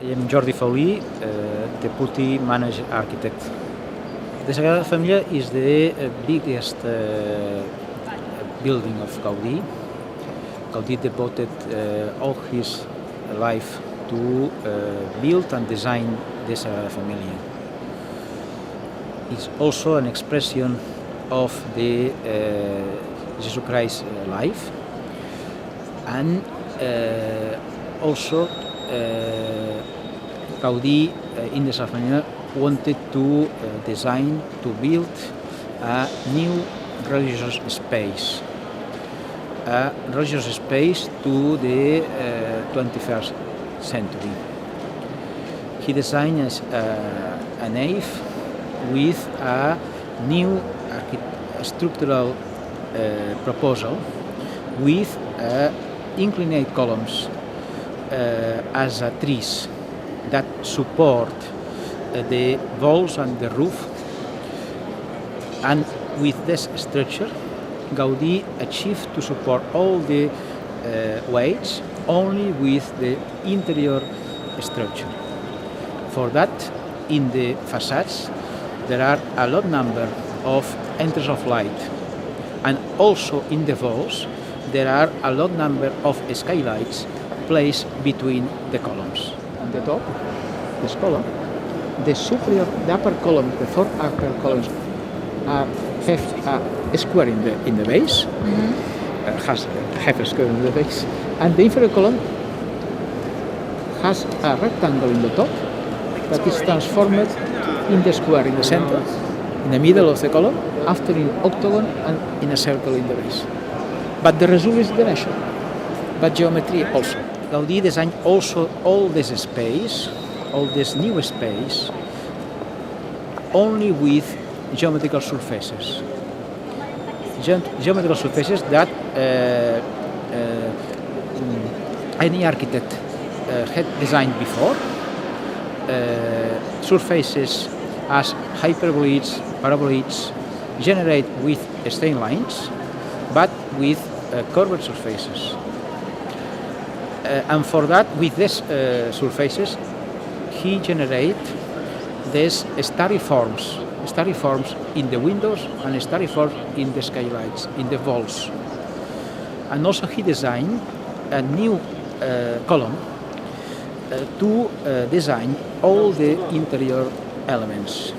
I am Jordi Fauli, Deputy Manager Architect. The Sagrada Familia is the biggest building of Gaudi. Gaudi devoted all his life to build and design the Sagrada Familia. It's also an expression of the Jesus Christ life, and also Gaudi in the Sagrada Familia wanted to design, to build a new religious space. A religious space to the 21st century. He designed a nave with a new structural proposal with inclined columns as a trees that support the walls and the roof, and with this structure Gaudi achieved to support all the weights only with the interior structure. For that, in the facades there are a lot number of entries of light, and also in the walls there are a lot number of skylights placed between the columns. On the top, this column, the upper column, the four upper columns have a square in the base, have a square in the base, and the inferior column has a rectangle in the top that is transformed in the square in the center, in the middle of the column, after in octagon and in a circle in the base. But the result is the nation, but geometry also. Gaudi designed also all this space, all this new space, only with geometrical surfaces. Geometrical surfaces that any architect had designed before. Surfaces as hyperboloids, paraboloids, generate with straight lines, but with curved surfaces. And for that, with these surfaces, he generated these starry forms in the windows and starry forms in the skylights, in the walls. And also he designed a new column to design all the interior elements.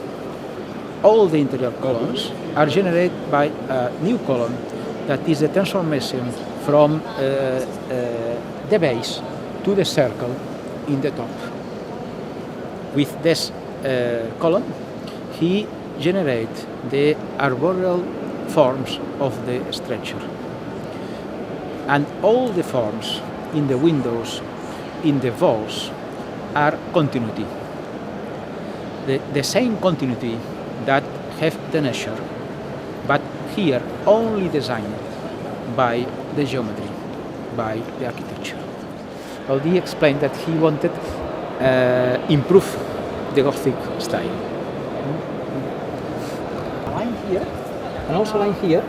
All the interior columns are generated by a new column that is a transformation from the base to the circle in the top. With this column, he generates the arboreal forms of the structure. And all the forms in the windows, in the walls, are continuity. The same continuity that have the nature, but here only designed by the geometry, by the architecture. Gaudi explained that he wanted improve the Gothic style. A line here, and also a line here,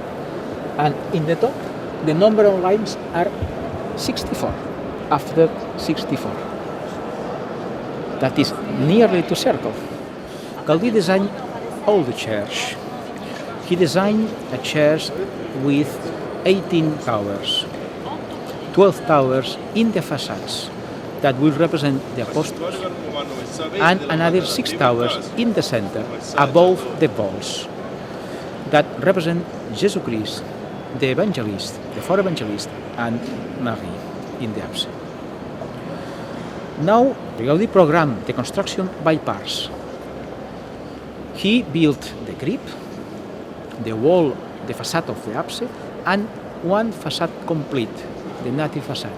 and in the top, the number of lines are 64, after 64. That is nearly to circle. Gaudi designed all the chairs. He designed a chairs with 18 towers, 12 towers in the facades that will represent the apostles, and another 6 towers in the center above the walls that represent Jesus Christ, the evangelist, the four evangelists, and Mary in the apse. Now, Gaudi programmed the construction by parts. He built the crypt, the wall, the facade of the apse, and one facade complete, the native facade.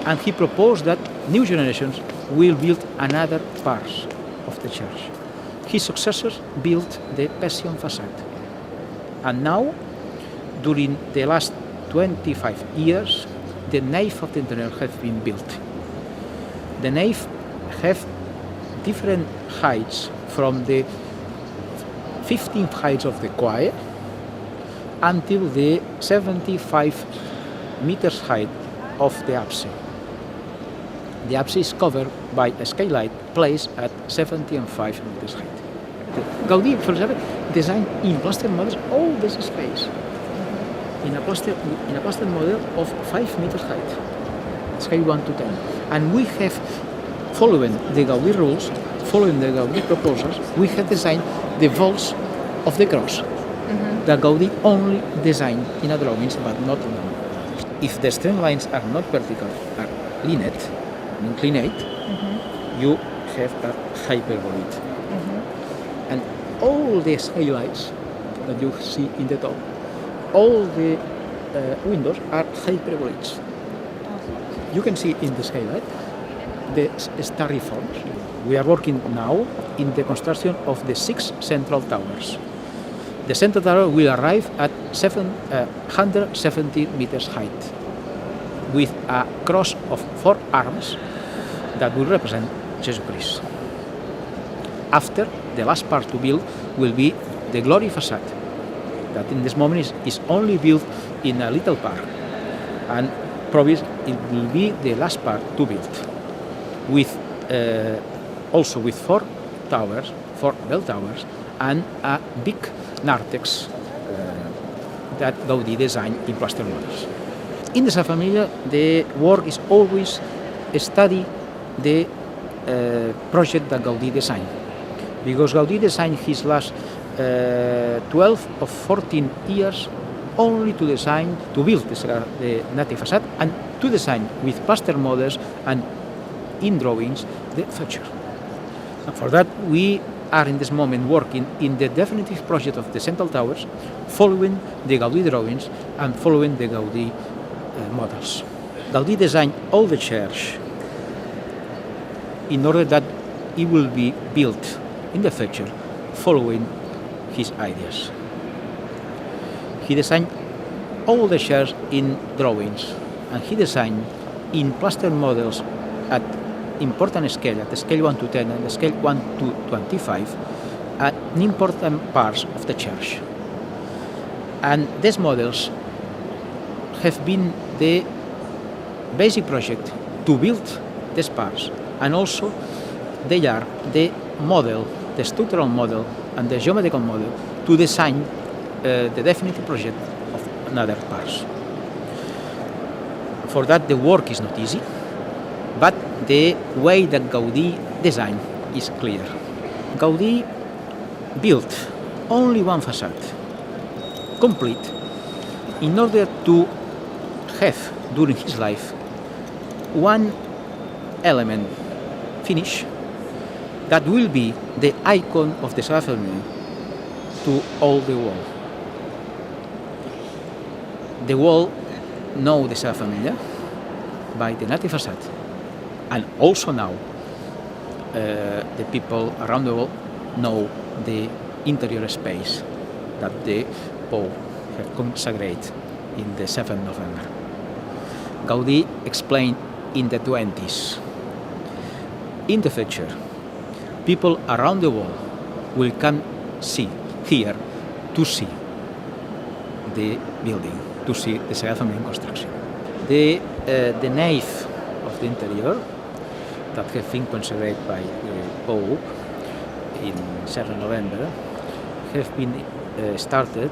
And he proposed that new generations will build another parts of the church. His successors built the Passion facade. And now, during the last 25 years, the nave of the interior has been built. The nave have different heights from the 15th height of the choir until the 75 meters height of the apse. The apse is covered by a skylight placed at 75 meters height. Gaudi, for example, designed in plaster models all this space in a plaster model of 5 meters height, scale 1 to 10. And we have, following the Gaudi rules, following the Gaudi proposals, we have designed the vaults of the cross. That Gaudi only designed in a drawings, but not in a. If the straight lines are not vertical, are lineate, inclinate, you have a hyperbolit. And all the skylights that you see in the top, all the windows are hyperbolics. You can see in the skylight the starry forms. We are working now in the construction of the 6 central towers. The central tower will arrive at 170 meters height, with a cross of 4 arms that will represent Jesus Christ. After, the last part to build will be the glory facade, that in this moment is only built in a little part, and probably it will be the last part to build, with also with 4 towers, 4 bell towers, and a big narthex that Gaudi designed in plaster models. In the Sagrada Familia, the work is always study the project that Gaudi designed, because Gaudi designed his last 12 or 14 years only to design, to build the native facade, and to design with plaster models and in drawings the future. And for that, we are in this moment working in the definitive project of the central towers, following the Gaudi drawings and following the Gaudi models. Gaudi designed all the church in order that it will be built in the future following his ideas. He designed all the chairs in drawings, and he designed in plaster models at important scale, at the scale 1 to 10 and the scale 1 to 25, at important parts of the church. And these models have been the basic project to build these parts, and also they are the model, the structural model and the geometrical model to design the definitive project of another parts. For that, the work is not easy, but the way that Gaudi designed is clear. Gaudi built only one facade, complete, in order to have, during his life, one element finished that will be the icon of the Sagrada Familia to all the world. The world know the Sagrada Familia by the native facade, and also now the people around the world know the interior space that the Pope had consecrated in the 7th November. Gaudi explained in the 20s. In the future, people around the world will come here to see the building, to see the Sagrada Familia in construction. The nave of the interior that have been consecrated by the Pope in 7 November have been started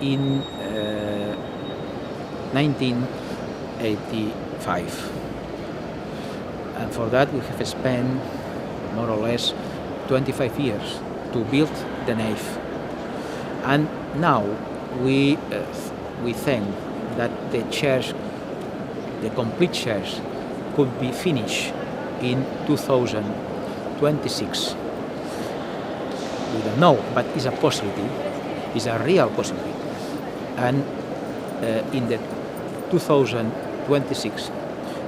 in 1985. And for that we have spent more or less 25 years to build the nave. And now we think that the church, the complete church, could be finished in 2026. We don't know, but it's a possibility, it's a real possibility. And in the 2026,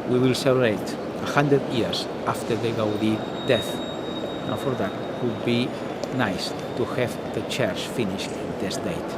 we will celebrate 100 years after the Gaudi death. And for that, it would be nice to have the church finished this date.